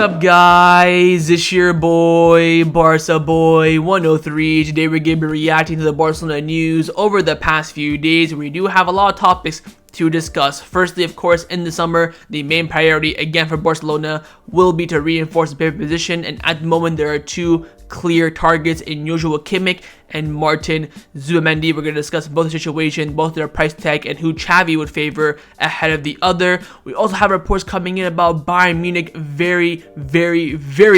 What's up, guys? It's your boy, Barca Boy 103. Today we're going to be reacting to the Barcelona news over the past few days. We do have a lot of topics to discuss. Firstly, of course, in the summer, the main priority again for Barcelona will be to reinforce the pivot position, and at the moment there are two clear targets in Kimmich and Martin Zubimendi. We're going to discuss both the situation, both their price tag, and who Xavi would favor ahead of the other. We also have reports coming in about Bayern Munich very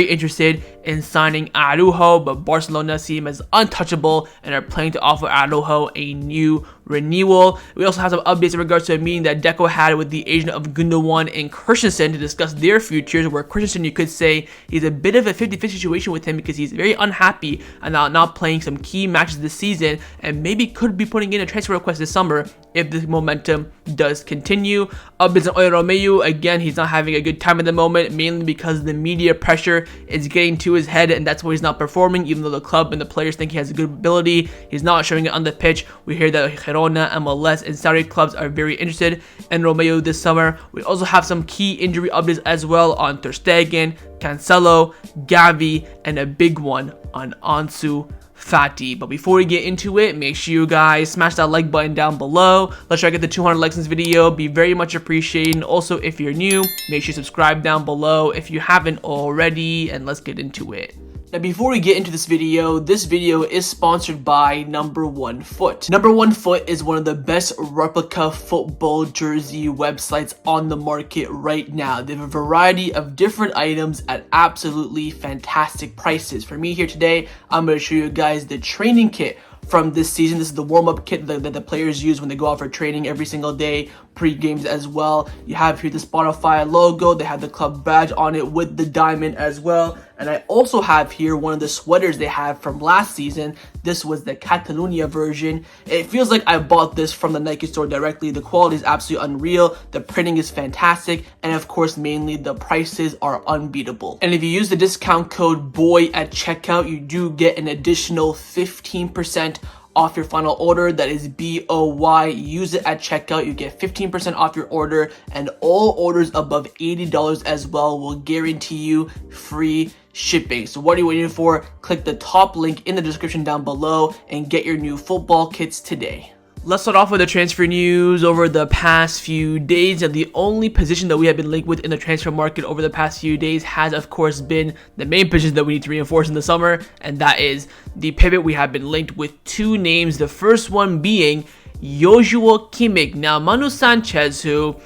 interested in signing Araujo, but Barcelona see him as untouchable and are planning to offer Araujo a new renewal. We also have some updates in regards to a meeting that Deco had with the agent of Gundogan and Christensen to discuss their futures, where Christensen, you could say, he's a bit of a 50-50 situation with him because he's very unhappy about not playing some key matches this season and maybe could be putting in a transfer request this summer if this momentum does continue. Updates on Oriol Romeu, again, he's not having a good time at the moment, mainly because the media pressure is getting to his head, and that's why he's not performing, even though the club and the players think he has a good ability. He's not showing it on the pitch. We hear that Girona, MLS, and Saudi clubs are very interested in Romeu this summer. We also have some key injury updates as well on Stegen, Cancelo, Xavi, and a big one on Ansu Fati. But before we get into it, make sure you guys smash that like button down below. Let's try to get the 200 likes in this video. Be very much appreciated. And also, if you're new, make sure you subscribe down below if you haven't already, and let's get into it. Now, before we get into this video is sponsored by Number One Foot. Number One Foot is one of the best replica football jersey websites on the market right now. They have a variety of different items at absolutely fantastic prices. For me here today, I'm going to show you guys the training kit from this season. This is the warm-up kit that the players use when they go out for training every single day, pre-games as well. You have here the Spotify logo. They have the club badge on it with the diamond as well. And I also have here one of the sweaters they have from last season. This was the Catalonia version. It feels like I bought this from the Nike store directly. The quality is absolutely unreal. The printing is fantastic. And of course, mainly the prices are unbeatable. And if you use the discount code BOY at checkout, you do get an additional 15% off your final order. That is BOY. Use it at checkout. You get 15% off your order, and all orders above $80 as well will guarantee you free shipping. So what are you waiting for? Click the top link in the description down below and get your new football kits today. Let's start off with the transfer news over the past few days. And the only position that we have been linked with in the transfer market over the past few days has, of course, been the main position that we need to reinforce in the summer, and that is the pivot. We have been linked with two names, the first one being Kimmich. Now, Manu Sanchez, who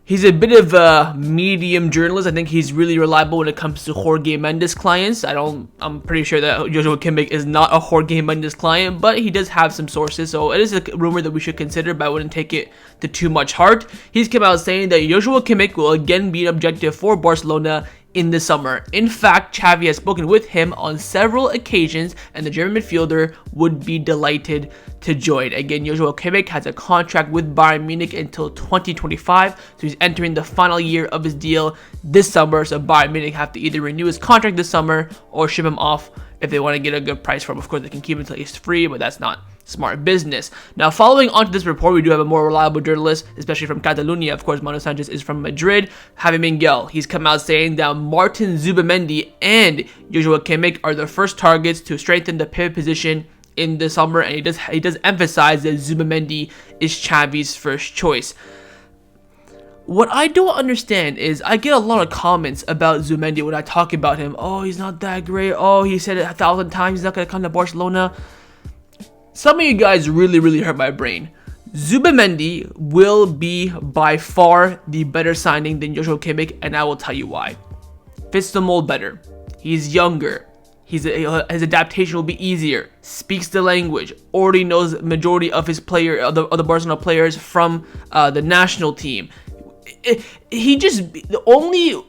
he's a bit of a medium journalist. I think he's really reliable when it comes to Jorge Mendes clients. I'm pretty sure that Kimmich is not a Jorge Mendes client, but he does have some sources, so it is a rumor that we should consider, but I wouldn't take it to too much heart. He's come out saying that Kimmich will again be an objective for Barcelona in the summer. In fact, Xavi has spoken with him on several occasions, and the German midfielder would be delighted to join. Again, Kimmich has a contract with Bayern Munich until 2025, so he's entering the final year of his deal this summer, so Bayern Munich have to either renew his contract this summer or ship him off if they want to get a good price for him. Of course, they can keep him until he's free, but that's not smart business. Now, following on to this report, we do have a more reliable journalist, especially from Catalonia. Of course, Manu Sanchez is from Madrid. Javi Miguel, he's come out saying that Martin Zubimendi and Kimmich are the first targets to strengthen the pivot position in the summer, and he does emphasize that Zubimendi is Xavi's first choice. What I don't understand is I get a lot of comments about Zubimendi when I talk about him. Oh, he's not that great. Oh, he said it 1,000 times he's not going to come to Barcelona. Some of you guys really hurt my brain. Zubimendi will be by far the better signing than Kimmich, and I will tell you why. Fits the mold better. He's younger. His adaptation will be easier. Speaks the language. Already knows the majority of his the Barcelona players from the national team. The only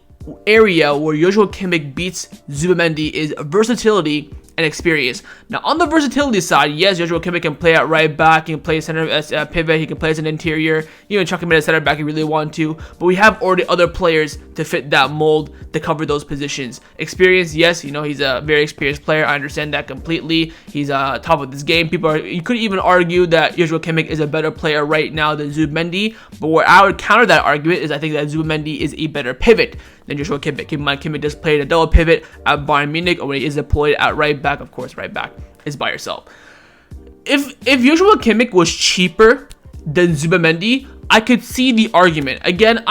area where Kimmich beats Zubimendi is versatility and experience. Now, on the versatility side, yes, Kimmich can play at right back, he can play center as a pivot, he can play as an interior, you can chuck him in as center back if you really want to, but we have already other players to fit that mold to cover those positions. Experience, yes, he's a very experienced player, I understand that completely. He's top of this game. You could even argue that Kimmich is a better player right now than Zubimendi, but where I would counter that argument is I think that Zubimendi is a better pivot. than Joshua Kimmich. Keep in mind, Kimmich does play a double pivot at Bayern Munich, or when he is deployed at right back. Of course, right back is by yourself. If Joshua Kimmich was cheaper than Zubimendi, I could see the argument. Again,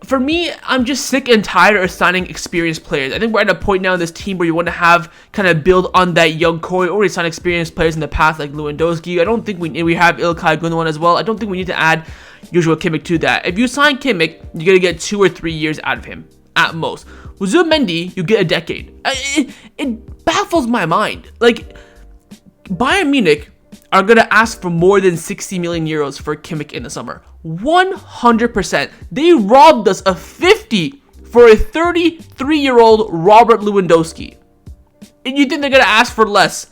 for me, I'm just sick and tired of signing experienced players. I think we're at a point now in this team where you want to have kind of build on that young core. We already signed experienced players in the past like Lewandowski. I don't think we have Ilkay, Gundogan as well. I don't think we need to add Joshua Kimmich to that. If you sign Kimmich, you're going to get 2 or 3 years out of him at most. With Zubimendi, you get a decade. It baffles my mind. Like, Bayern Munich are going to ask for more than 60 million euros for Kimmich in the summer. 100%. They robbed us of 50 for a 33-year-old Robert Lewandowski. And you think they're going to ask for less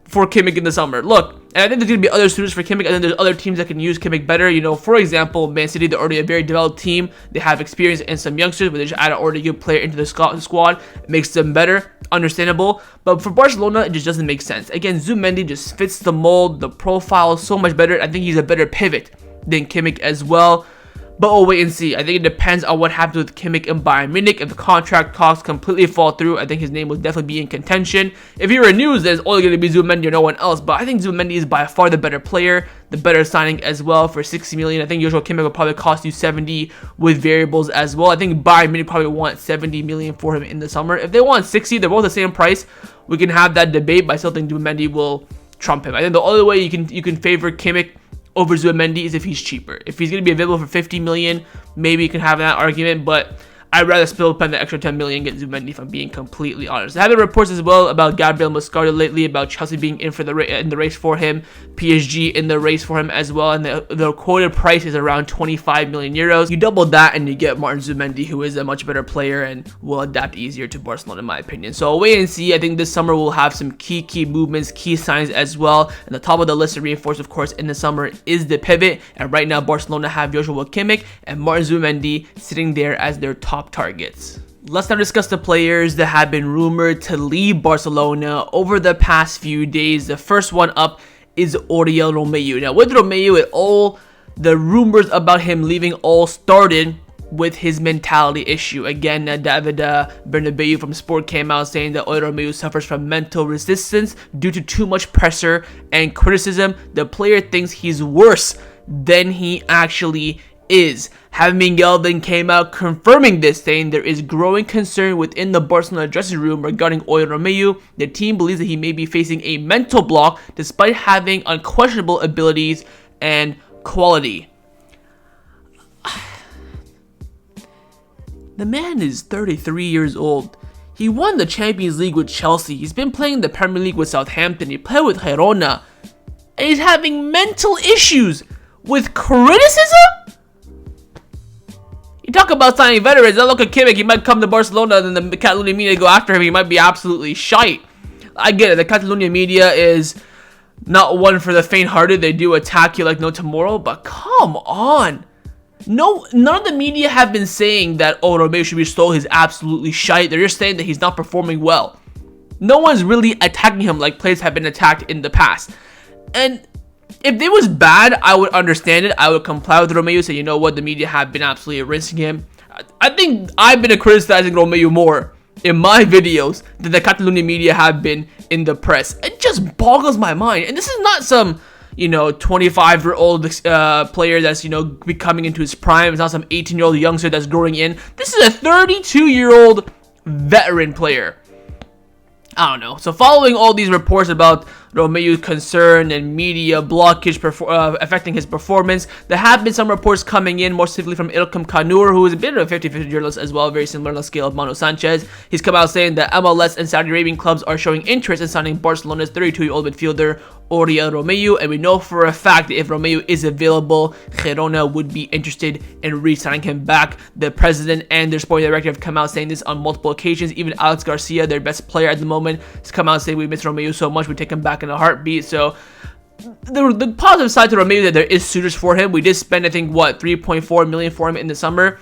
for Kimmich in the summer? Look, and I think there's going to be other suitors for Kimmich, and then there's other teams that can use Kimmich better. You know, for example, Man City, they're already a very developed team. They have experience and some youngsters, but they just add an already good player into the squad. It makes them better. Understandable. But for Barcelona, it just doesn't make sense. Again, Zubimendi just fits the mold. The profile is so much better. I think he's a better pivot than Kimmich as well. But we'll wait and see. I think it depends on what happens with Kimmich and Bayern Munich. If the contract talks completely fall through, I think his name will definitely be in contention. If he renews, then it's only going to be Zubimendi or no one else. But I think Zubimendi is by far the better player, the better signing as well for 60 million. I think Joshua Kimmich will probably cost you 70 with variables as well. I think Bayern Munich probably want 70 million for him in the summer. If they want 60, they're both the same price. We can have that debate, but I still think Zubimendi will trump him. I think the only way you can favor Kimmich over Zubimendi is if he's cheaper. If he's going to be available for 50 million, maybe you can have that argument, but I'd rather still spend the extra 10 million and get Zubimendi, if I'm being completely honest. There have been reports as well about Gabriel Moscardo lately, about Chelsea being in the race for him, PSG in the race for him as well, and the quoted price is around 25 million euros. You double that and you get Martin Zubimendi, who is a much better player and will adapt easier to Barcelona in my opinion. So I'll wait and see. I think this summer we'll have some key movements, key signs as well. And the top of the list to reinforce, of course, in the summer is the pivot. And right now Barcelona have Joshua Kimmich and Martin Zubimendi sitting there as their top targets. Let's now discuss the players that have been rumored to leave Barcelona over the past few days. The first one up is Oriol Romeu. Now with Romeu, all the rumors about him leaving all started with his mentality issue. Again, David Bernabeu from Sport came out saying that Oriol Romeu suffers from mental resistance due to too much pressure and criticism. The player thinks he's worse than he actually is. Javi Miguel then came out confirming this, saying there is growing concern within the Barcelona dressing room regarding Oriol Romeu. The team believes that he may be facing a mental block despite having unquestionable abilities and quality. The man is 33 years old. He won the Champions League with Chelsea. He's been playing the Premier League with Southampton. He played with Girona. And he's having mental issues with criticism? You talk about signing veterans. I look at Kimmich. He might come to Barcelona and then the Catalonia media go after him. He might be absolutely shite. I get it. The Catalonia media is not one for the faint-hearted. They do attack you like no tomorrow. But come on. No, none of the media have been saying that Romeu should be sold. He's absolutely shite. They're just saying that he's not performing well. No one's really attacking him like players have been attacked in the past. And if it was bad, I would understand it. I would comply with Romeu, say, you know what, the media have been absolutely rinsing him. I think I've been criticizing Romeu more in my videos than the Catalonia media have been in the press. It just boggles my mind. And this is not some, 25-year-old player that's, becoming into his prime. It's not some 18-year-old youngster that's growing in. This is a 32-year-old veteran player. I don't know. So following all these reports about Romeu's concern and media blockage affecting his performance, there have been some reports coming in, more specifically from Ilkay, who is a bit of a 50-50 journalist as well, very similar on the scale of Manu Sanchez. He's come out saying that MLS and Saudi Arabian clubs are showing interest in signing Barcelona's 32-year-old midfielder Oriol Romeu, and we know for a fact that if Romeu is available, Girona would be interested in re-signing him back. The president and their sporting director have come out saying this on multiple occasions. Even Alex Garcia, their best player at the moment, has come out saying we miss Romeu so much, we take him back in a heartbeat. So the positive side to Romeu is that there is suitors for him. We did spend, I think, 3.4 million for him in the summer.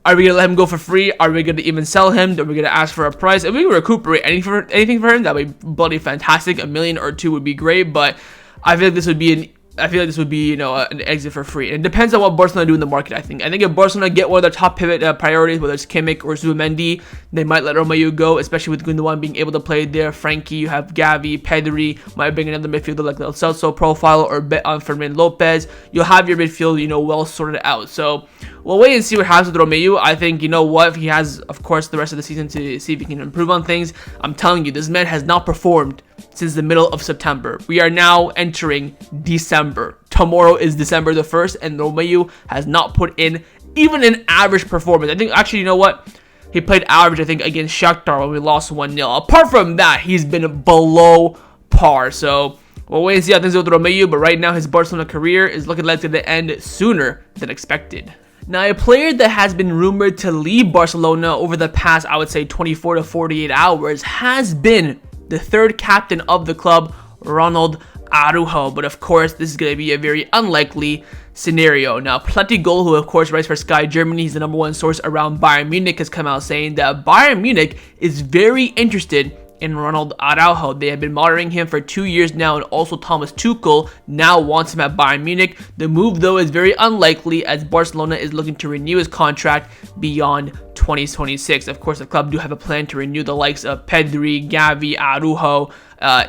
Are we going to let him go for free? Are we going to even sell him? Are we going to ask for a price? If we can recuperate anything for him, that would be bloody fantastic. $1 million or $2 million would be great, but I feel like this would be I feel like this would be, an exit for free. And it depends on what Barcelona do in the market, I think. I think if Barcelona get one of their top pivot priorities, whether it's Kimmich or Zubimendi, they might let Romeu go, especially with Gundogan being able to play there. Frankie, you have Xavi, Pedri, might bring another midfielder like the Celso profile or bet on Fermin Lopez. You'll have your midfield, well sorted out. So we'll wait and see what happens with Romeu. I think, if he has, of course, the rest of the season to see if he can improve on things. I'm telling you, this man has not performed since the middle of September. We are now entering December. Tomorrow is December the 1st, and Romeu has not put in even an average performance. I think, actually, you know what? He played average, I think, against Shakhtar when we lost 1-0. Apart from that, he's been below par. So we'll wait and see how things go with Romeu, but right now his Barcelona career is looking likely to end sooner than expected. Now, a player that has been rumored to leave Barcelona over the past, I would say, 24 to 48 hours has been the third captain of the club, Ronald Araujo. But of course, this is going to be a very unlikely scenario. Now, Todibo, who of course writes for Sky Germany, he's the #1 source around Bayern Munich, has come out saying that Bayern Munich is very interested in Ronald Araujo. They have been monitoring him for 2 years now, and also Thomas Tuchel now wants him at Bayern Munich. The move, though, is very unlikely as Barcelona is looking to renew his contract beyond 2026. Of course, the club do have a plan to renew the likes of Pedri, Xavi, Araujo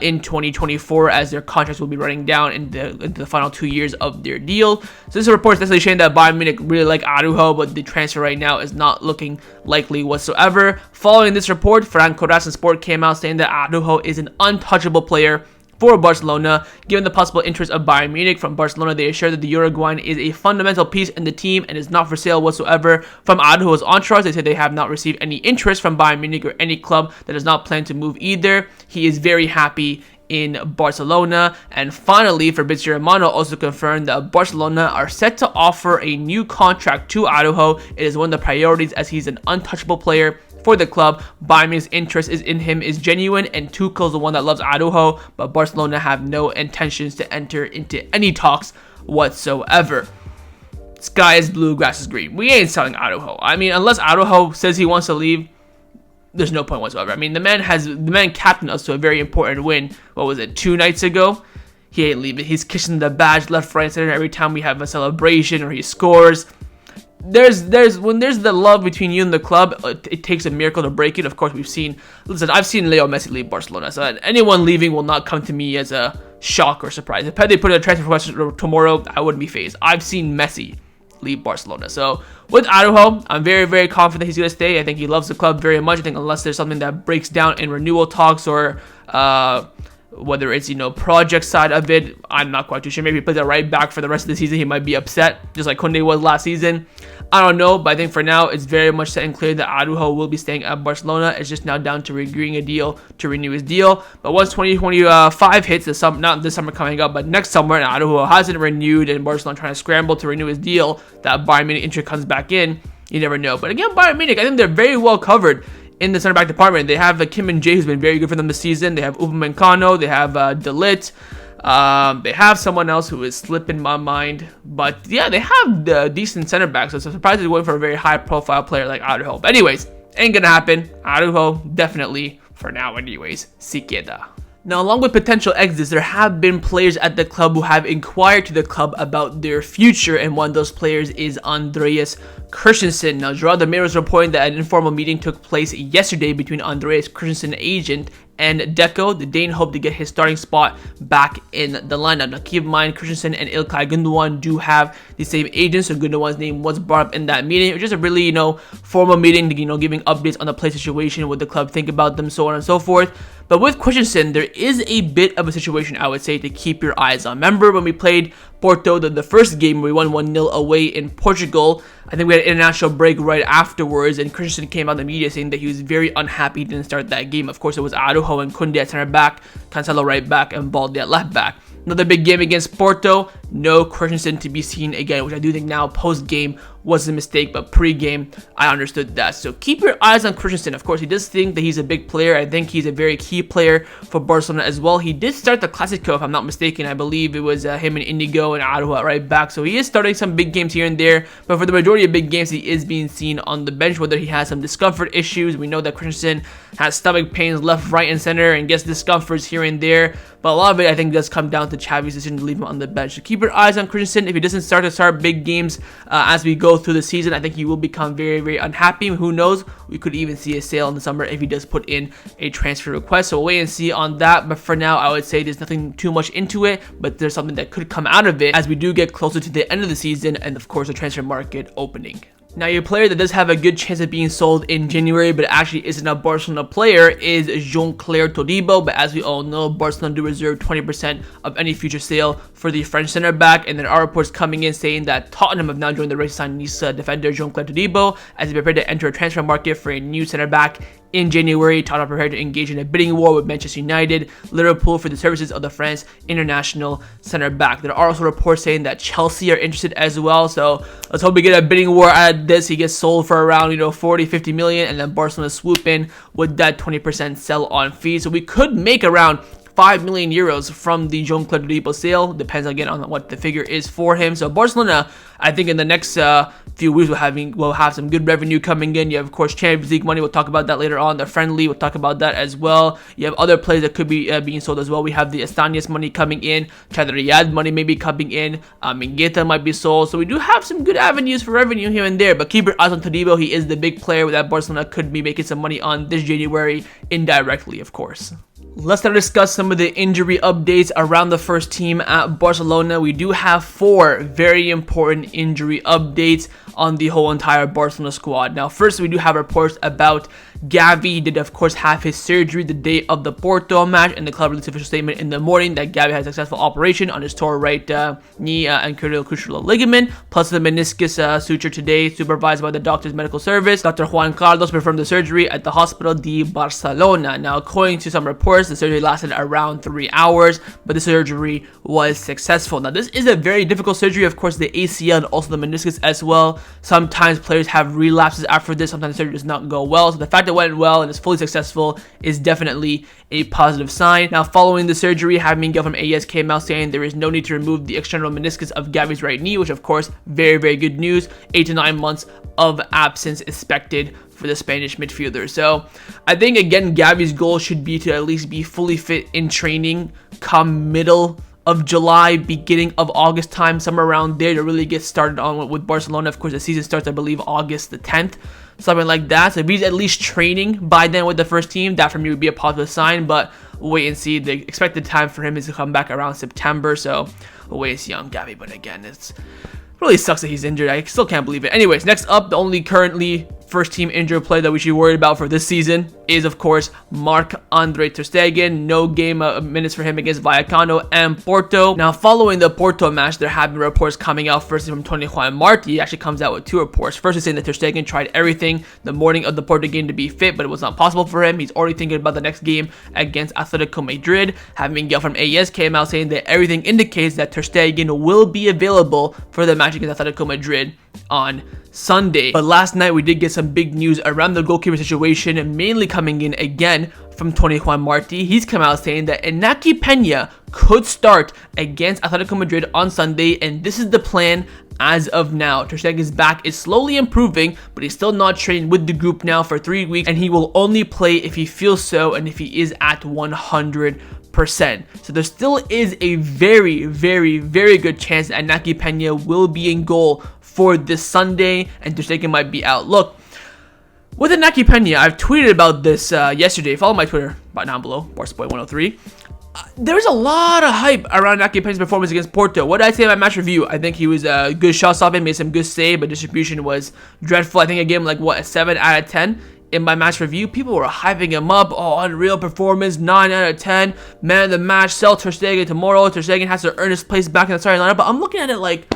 in 2024, as their contracts will be running down into the final 2 years of their deal. So this report is definitely showing that Bayern Munich really like Araujo, but the transfer right now is not looking likely whatsoever. Following this report, Franco Sport came out saying that Araujo is an untouchable player for Barcelona. Given the possible interest of Bayern Munich from Barcelona, they assure that the Uruguayan is a fundamental piece in the team and is not for sale whatsoever. From Araujo's entourage, they say they have not received any interest from Bayern Munich or any club that does not plan to move either. He is very happy in Barcelona. And finally, Fabrizio Romano also confirmed that Barcelona are set to offer a new contract to Araujo. It is one of the priorities as he's an untouchable player for the club. Bayern Munich's interest in him is genuine, and Tuchel's the one that loves Araujo, but Barcelona have no intentions to enter into any talks whatsoever. Sky is blue, grass is green. We ain't selling Araujo. I mean, unless Araujo says he wants to leave, there's no point whatsoever. I mean, the man captained us to a very important win. What was it, 2 nights ago? He ain't leaving. He's kissing the badge left, right, center every time we have a celebration or he scores. When there's the love between you and the club, it takes a miracle to break it. Of course, I've seen Leo Messi leave Barcelona, so anyone leaving will not come to me as a shock or surprise. If they put a transfer request tomorrow, I wouldn't be fazed. I've seen Messi leave Barcelona. So with Araujo, I'm very, very confident he's going to stay. I think he loves the club very much. I think unless there's something that breaks down in renewal talks or whether it's, project side of it, I'm not quite too sure. Maybe he plays it right back for the rest of the season. He might be upset, just like Koundé was last season. I don't know, but I think for now, it's very much set and clear that Araujo will be staying at Barcelona. It's just now down to agreeing a deal to renew his deal. But once 2025 hits, not this summer coming up, but next summer, and Araujo hasn't renewed, and Barcelona trying to scramble to renew his deal, that Bayern Munich interest comes back in, you never know. But again, Bayern Munich, I think they're very well covered in the center back department. They have Kimmich, who's been very good for them this season. They have Upamecano. They have De Ligt. They have someone else who is slipping my mind. But yeah, they have decent center backs. So I'm surprised they're going for a very high profile player like Araujo. But anyways, ain't gonna happen. Araujo, definitely, for now anyways, se queda. Now, along with potential exits, there have been players at the club who have inquired to the club about their future, and one of those players is Andreas Christensen. Now, Gerard de Mero is reporting that an informal meeting took place yesterday between Andreas Christensen agent and Deco. The Dane hoped to get his starting spot back in the lineup. Now, keep in mind, Christensen and Ilkay Gundogan do have the same agent, so Gundogan's name was brought up in that meeting. It was just a really, formal meeting, giving updates on the play situation, what the club think about them, so on and so forth. But with Christensen, there is a bit of a situation, I would say, to keep your eyes on. Remember when we played Porto, the first game, we won 1-0 away in Portugal. I think we had an international break right afterwards, and Christensen came out in the media saying that he was very unhappy he didn't start that game. Of course, it was Araujo and Koundé at center back, Cancelo right back, and Balde at left back. Another big game against Porto, no Christensen to be seen again, which I do think now post-game was a mistake, but pre-game I understood that. So keep your eyes on Christensen. Of course, he does think that he's a big player. I think he's a very key player for Barcelona as well. He did start the Clasico, if I'm not mistaken. I believe it was him and Inigo and Araujo at right back. So he is starting some big games here and there, but for the majority of big games, he is being seen on the bench, whether he has some discomfort issues. We know that Christensen has stomach pains left, right, and center and gets discomforts here and there. But a lot of it, I think, does come down to Xavi's decision to leave him on the bench. So keep your eyes on Christensen. If he doesn't start big games as we go through the season, I think he will become very, very unhappy. Who knows? We could even see a sale in the summer if he does put in a transfer request. So we'll wait and see on that. But for now, I would say there's nothing too much into it, but there's something that could come out of it as we do get closer to the end of the season and, of course, the transfer market opening. Now, your player that does have a good chance of being sold in January, but actually isn't a Barcelona player, is Jean-Claire Todibo. But as we all know, Barcelona do reserve 20% of any future sale for the French center back. And there are reports coming in saying that Tottenham have now joined the race to sign Nice defender Jean-Claire Todibo as they prepare to enter a transfer market for a new center back. In January, Tottenham prepared to engage in a bidding war with Manchester United, Liverpool for the services of the France international center back. There are also reports saying that Chelsea are interested as well. So let's hope we get a bidding war out of this. He gets sold for around 40-50 million, and then Barcelona swoop in with that 20% sell on fee. So we could make around 5 million euros from the Jean-Claire Todibo sale. Depends again on what the figure is for him. So Barcelona, I think in the next few weeks we'll have some good revenue coming in. You have, of course, Champions League money. We'll talk about that later on. The friendly, we'll talk about that as well. You have other players that could be being sold as well. We have the Estanias money coming in. Riyadh money may be coming in. Mingueza might be sold. So we do have some good avenues for revenue here and there. But keep your eyes on Todibo. He is the big player that Barcelona could be making some money on this January, indirectly, of course. Let's now discuss some of the injury updates around the first team at Barcelona. We do have 4 very important injury updates on the whole entire Barcelona squad. Now, first, we do have reports about Xavi. He did, of course, have his surgery the day of the Porto match, and the club released official statement in the morning that Xavi had a successful operation on his torn right knee and cruciate ligament, plus the meniscus suture today, supervised by the doctor's medical service. Dr. Juan Carlos performed the surgery at the Hospital de Barcelona. Now, according to some reports, the surgery lasted around 3 hours, but the surgery was successful. Now, this is a very difficult surgery, of course, the ACL and also the meniscus as well. Sometimes players have relapses after this. Sometimes the surgery does not go well. So the fact that it went well and is fully successful is definitely a positive sign. Now, following the surgery, Javi Miguel from AES came out saying there is no need to remove the external meniscus of Gavi's right knee, which, of course, very, very good news. 8 to 9 months of absence expected for the Spanish midfielder. So I think, again, Gavi's goal should be to at least be fully fit in training come middle of July, beginning of August time, somewhere around there, to really get started on with Barcelona. Of course, the season starts, I believe, August the 10th, something like that. So if he's at least training by then with the first team, that for me would be a positive sign, but we'll wait and see. The expected time for him is to come back around September, so we'll wait and see on Xavi. But again, it's really sucks that he's injured. I still can't believe it. Anyways, next up, the only currently first team injured player that we should be worried about for this season is, of course, Marc-Andre ter Stegen. No game minutes for him against Vallecano and Porto. Now, following the Porto match, there have been reports coming out first from Tony Juan Marti. He actually comes out with 2 reports. First, he's saying that ter Stegen tried everything the morning of the Porto game to be fit, but it was not possible for him. He's already thinking about the next game against Atletico Madrid. Javi Miguel from AES came out saying that everything indicates that ter Stegen will be available for the match against Atletico Madrid on Sunday. But last night we did get some big news around the goalkeeper situation, mainly coming in again from Tony Juan Marti. He's come out saying that Inaki Peña could start against Atletico Madrid on Sunday, and this is the plan as of now. Ter Stegen's back is slowly improving, but he's still not trained with the group now for 3 weeks, and he will only play if he feels so and if he is at 100%. So there still is a very, very, very good chance that Inaki Peña will be in goal for this Sunday, and ter Stegen might be out. Look, with Inaki Peña, I've tweeted about this yesterday. Follow my Twitter right down below, BarcaBoy103. There's a lot of hype around Inaki Peña's performance against Porto. What did I say in my match review? I think he was a good shot stopping, made some good save, but distribution was dreadful. I think I gave him a 7 out of 10. In my match review, people were hyping him up. Oh, unreal performance, 9 out of 10. Man of the match, sell ter Stegen tomorrow. Ter Stegen has to earn his place back in the starting lineup. But I'm looking at it like,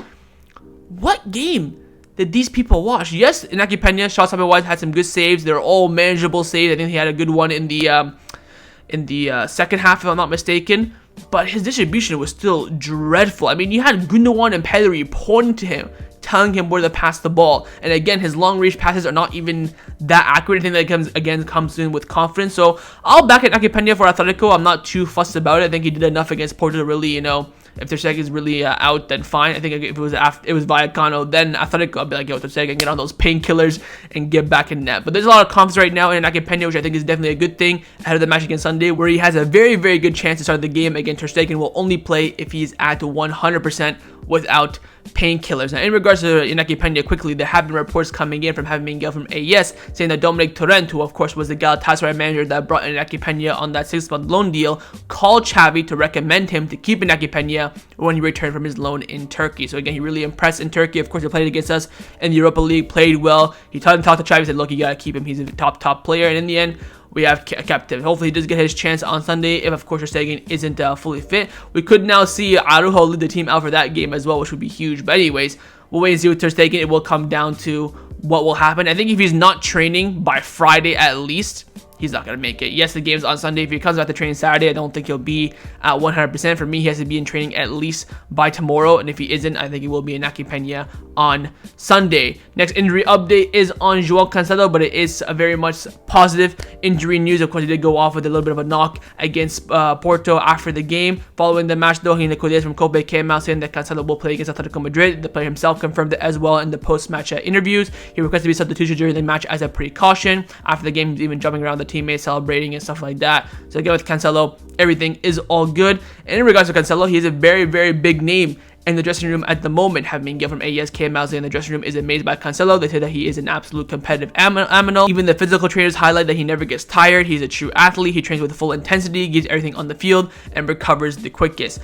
what game did these people watch? Yes, Inaki Peña, shot stopping wise, had some good saves. They're all manageable saves. I think he had a good one in the second half, if I'm not mistaken. but his distribution was still dreadful. I mean, you had Gundogan and Pedri pointing to him, telling him where to pass the ball. And again, his long range passes are not even that accurate. I think that comes in with confidence. So I'll back Ilkay for Atletico. I'm not too fussed about it. I think he did enough against Porto to really, you know, if Ter Stegen is really out, then fine. I think if it was Vallecano, then Atletico, I'd be like, yo, Ter Stegen, get on those painkillers and get back in net. But there's a lot of confidence right now in Ilkay, which I think is definitely a good thing ahead of the match against Sunday, where he has a very, very good chance to start the game. Again, Ter Stegen will only play if he's at 100% without painkillers. Now, in regards to Ilkay quickly, there have been reports coming in from Javi Miguel from AES saying that Dominic Torrent, who of course was the Galatasaray manager that brought in Ilkay on that 6-month loan deal, called Xavi to recommend him to keep Ilkay when he returned from his loan in Turkey. So again, he really impressed in Turkey. Of course, he played against us in the Europa League, played well. He talked to Xavi, said, look, you gotta keep him. He's a top player. And in the end, we have kept him. Hopefully, he does get his chance on Sunday. If, of course, Ter Stegen isn't fully fit, we could now see Araujo lead the team out for that game as well, which would be huge. But anyways, we'll wait and see with Ter Stegen. It will come down to what will happen. I think if he's not training by Friday at least, he's not going to make it. Yes, the game's on Sunday. If he comes back to training Saturday, I don't think he'll be at 100%. For me, he has to be in training at least by tomorrow. And if he isn't, I think he will be in Ilkay on Sunday. Next injury update is on João Cancelo, but it is a very much positive injury news. Of course, he did go off with a little bit of a knock against Porto after the game. Following the match, though, Nicolas from Kobe came out saying that Cancelo will play against Atletico Madrid. The player himself confirmed it as well in the post-match interviews. He requested to be substituted during the match as a precaution. After the game, he was even jumping around the teammates, celebrating and stuff like that. So again, with Cancelo, everything is all good. And in regards to Cancelo, he is a very, very big name in the dressing room at the moment. Having Miguel from AES came out saying the dressing room is amazed by Cancelo. They say that he is an absolute competitive animal. Even the physical trainers highlight that he never gets tired. He's a true athlete. He trains with full intensity, gives everything on the field, and recovers the quickest.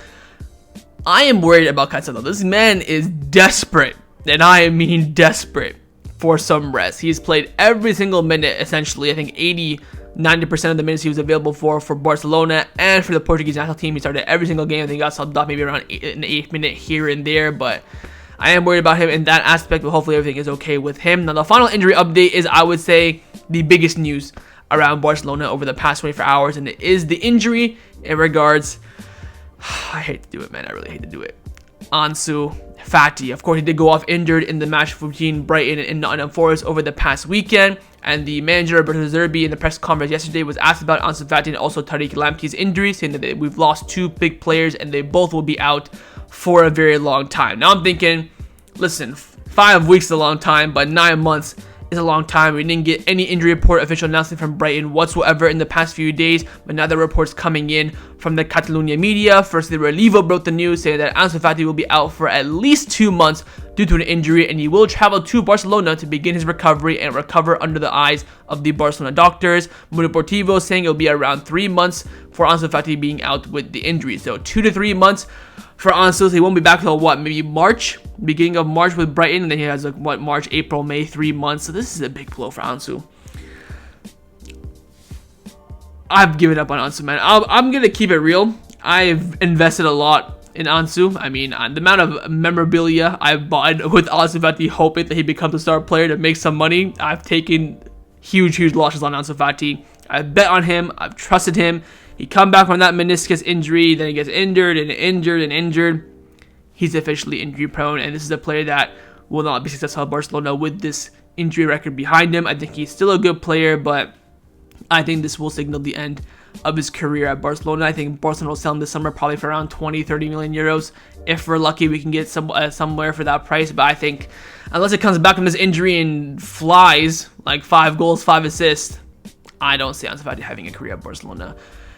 I am worried about Cancelo. This man is desperate, and I mean desperate, for some rest. He's played every single minute, essentially. I think 90% of the minutes he was available for Barcelona and for the Portuguese national team. He started every single game. I think he got subbed off maybe around an 8th minute here and there, but I am worried about him in that aspect, but hopefully everything is okay with him. Now, the final injury update is, I would say, the biggest news around Barcelona over the past 24 hours, and it is the injury in regards, I hate to do it, man. I really hate to do it. Ansu Fati. Of course, he did go off injured in the match between Brighton and Nottingham Forest over the past weekend. And the manager, Roberto Zerbi, in the press conference yesterday was asked about Ansu Fati and also Tariq Lamptey's injuries, saying that we've lost two big players and they both will be out for a very long time. Now I'm thinking, listen, 5 weeks is a long time, but 9 months is a long time. We didn't get any injury report official announcement from Brighton whatsoever in the past few days, but now the reports coming in from the Catalonia media. Firstly, Relevo broke the news saying that Ansu Fati will be out for at least 2 months due to an injury, and he will travel to Barcelona to begin his recovery and recover under the eyes of the Barcelona doctors. Mundo Deportivo saying it'll be around 3 months for Ansu Fati being out with the injury. So 2 to 3 months for Ansu. So he won't be back till what, maybe March, beginning of March with Brighton, and then he has like what, March, April, May, 3 months. So this is a big blow for Ansu. I've given up on Ansu, man. I'm gonna keep it real. I've invested a lot in Ansu. I mean, the amount of memorabilia I've bought with Ansu Fati, hoping that he becomes a star player to make some money. I've taken huge losses on Ansu Fati. I've bet on him. I've trusted him. He come back from that meniscus injury, then he gets injured and injured. He's officially injury prone, and this is a player that will not be successful at Barcelona with this injury record behind him. I think he's still a good player, but I think this will signal the end of his career at Barcelona. I think Barcelona will sell him this summer probably for around 20-30 million euros. If we're lucky, we can get somewhere for that price. But I think unless it comes back from this injury and flies like 5 goals, 5 assists, I don't see Ansu Fati having a career at Barcelona.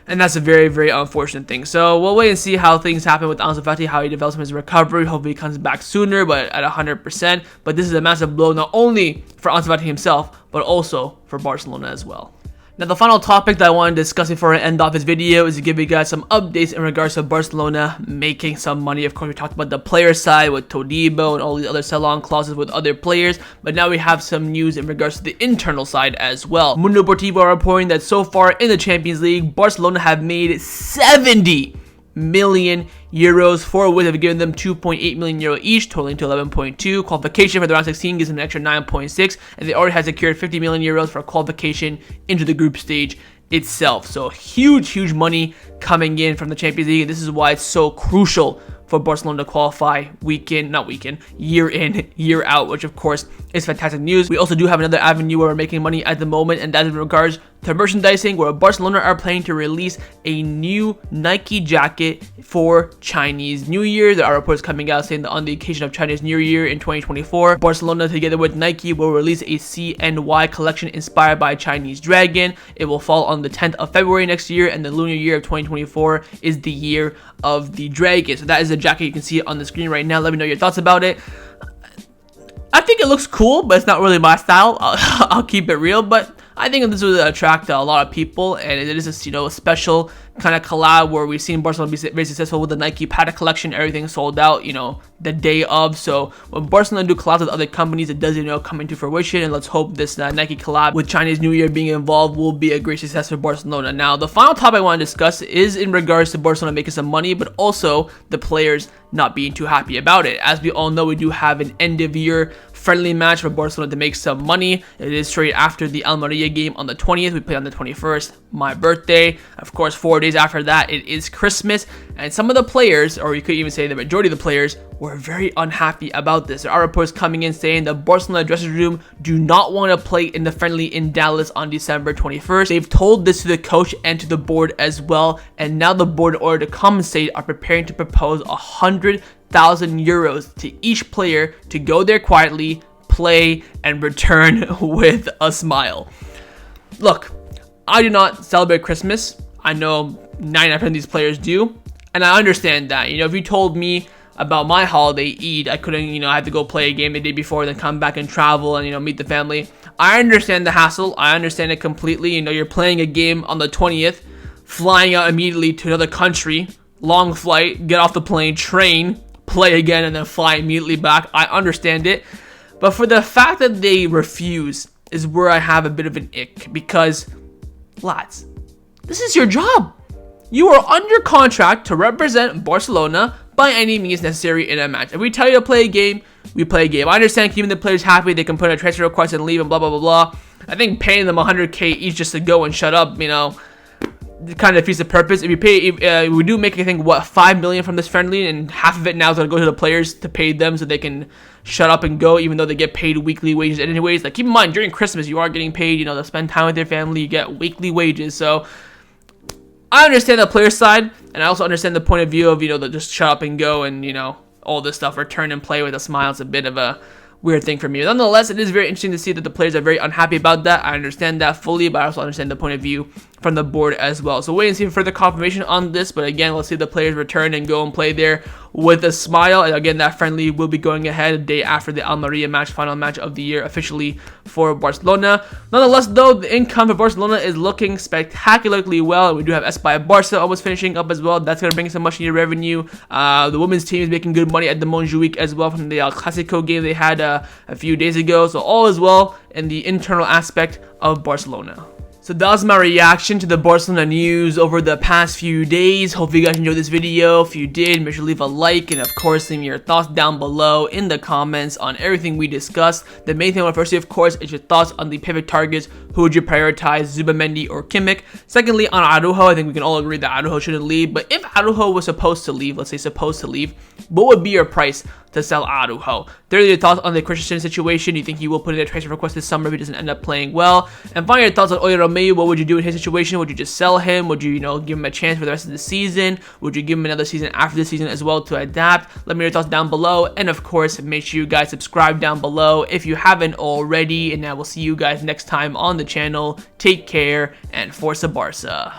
And that's a very, very unfortunate thing. So we'll wait and see how things happen with Ansu Fati, how he develops his recovery. Hopefully he comes back sooner, but at 100%. But this is a massive blow, not only for Ansu Fati himself, but also for Barcelona as well. Now, the final topic that I want to discuss before I end off this video is to give you guys some updates in regards to Barcelona making some money. Of course, we talked about the player side with Todibo and all these other sell-on clauses with other players, but now we have some news in regards to the internal side as well. Mundo Deportivo are reporting that so far in the Champions League, Barcelona have made 70 million euros, for which have given them 2.8 million euro each, totaling to 11.2. Qualification for the round 16 gives them an extra 9.6, and they already have secured 50 million euros for qualification into the group stage itself. So huge money coming in from the Champions League. This is why it's so crucial for Barcelona to qualify year in, year out, which of course is fantastic news. We also do have another avenue where we're making money at the moment, and that is in regards to merchandising, where Barcelona are planning to release a new Nike jacket for Chinese New Year. There are reports coming out saying that on the occasion of Chinese New Year in 2024, Barcelona together with Nike will release a CNY collection inspired by Chinese Dragon. It will fall on the 10th of February next year, and the lunar year of 2024 is the year of the dragon. So that is the jacket. You can see it on the screen right now. Let me know your thoughts about it. I think it looks cool, but it's not really my style. I'll keep it real, but I think this would attract a lot of people, and it is a special kind of collab where we've seen Barcelona be very successful with the Nike Paddock collection. Everything sold out, the day of. So when Barcelona do collabs with other companies, it does, come into fruition, and let's hope this Nike collab with Chinese New Year being involved will be a great success for Barcelona. Now, the final topic I want to discuss is in regards to Barcelona making some money, but also the players not being too happy about it. As we all know, we do have an end of year friendly match for Barcelona to make some money. It is straight after the Almeria game on the 20th. We play on the 21st, my birthday. Of course, 4 days after that, it is Christmas. And some of the players, or you could even say the majority of the players, were very unhappy about this. There are reports coming in saying the Barcelona dressing room do not want to play in the friendly in Dallas on December 21st. They've told this to the coach and to the board as well. And now the board, in order to compensate, are preparing to propose 100,000 euros to each player to go there quietly, play, and return with a smile. Look, I do not celebrate Christmas. I know 99% of these players do, and I understand that. If you told me about my holiday, Eid, I couldn't, I had to go play a game the day before, then come back and travel and, meet the family. I understand the hassle. I understand it completely. You're playing a game on the 20th, flying out immediately to another country, long flight, get off the plane, train, play again, and then fly immediately back. I understand it. But for the fact that they refuse is where I have a bit of an ick, because, lads, this is your job. You are under contract to represent Barcelona by any means necessary in a match. If we tell you to play a game, we play a game. I understand keeping the players happy, they can put a transfer request and leave and blah, blah, blah, blah. I think paying them 100K each just to go and shut up, kind of defeats the purpose. If you pay, we do make, I think, what, 5 million from this friendly, and half of it now is going to go to the players to pay them so they can shut up and go, even though they get paid weekly wages anyways. Like, keep in mind, during Christmas, you are getting paid, to spend time with your family, you get weekly wages. So I understand the player side, and I also understand the point of view of, the just shut up and go and, all this stuff, return and play with a smile. It's a bit of a weird thing for me. Nonetheless, it is very interesting to see that the players are very unhappy about that. I understand that fully, but I also understand the point of view from the board as well. So wait and see for further confirmation on this, but again, let's see the players return and go and play there with a smile. And again, that friendly will be going ahead a day after the Almeria match, final match of the year officially for Barcelona. Nonetheless, though, the income for Barcelona is looking spectacularly well. We do have Espai Barca almost finishing up as well. That's going to bring some much needed revenue. The women's team is making good money at the Montjuic as well from the El Clasico game they had a few days ago. So all is well in the internal aspect of Barcelona. So that was my reaction to the Barcelona news over the past few days. Hope you guys enjoyed this video. If you did, make sure to leave a like, and of course, leave me your thoughts down below in the comments on everything we discussed. The main thing I want to see, of course, is your thoughts on the pivot targets. Who would you prioritize, Zubimendi or Kimmich? Secondly, on Araujo, I think we can all agree that Araujo shouldn't leave. But if Araujo was supposed to leave, let's say supposed to leave, what would be your price to sell Araujo? Thirdly, your thoughts on the Christensen situation. Do you think he will put in a transfer request this summer if he doesn't end up playing well? And finally, your thoughts on Oriol Romeu. What would you do in his situation? Would you just sell him? Would you, give him a chance for the rest of the season? Would you give him another season after the season as well to adapt? Let me know your thoughts down below. And of course, make sure you guys subscribe down below if you haven't already. And I will see you guys next time on the channel. Take care and Forza Barca.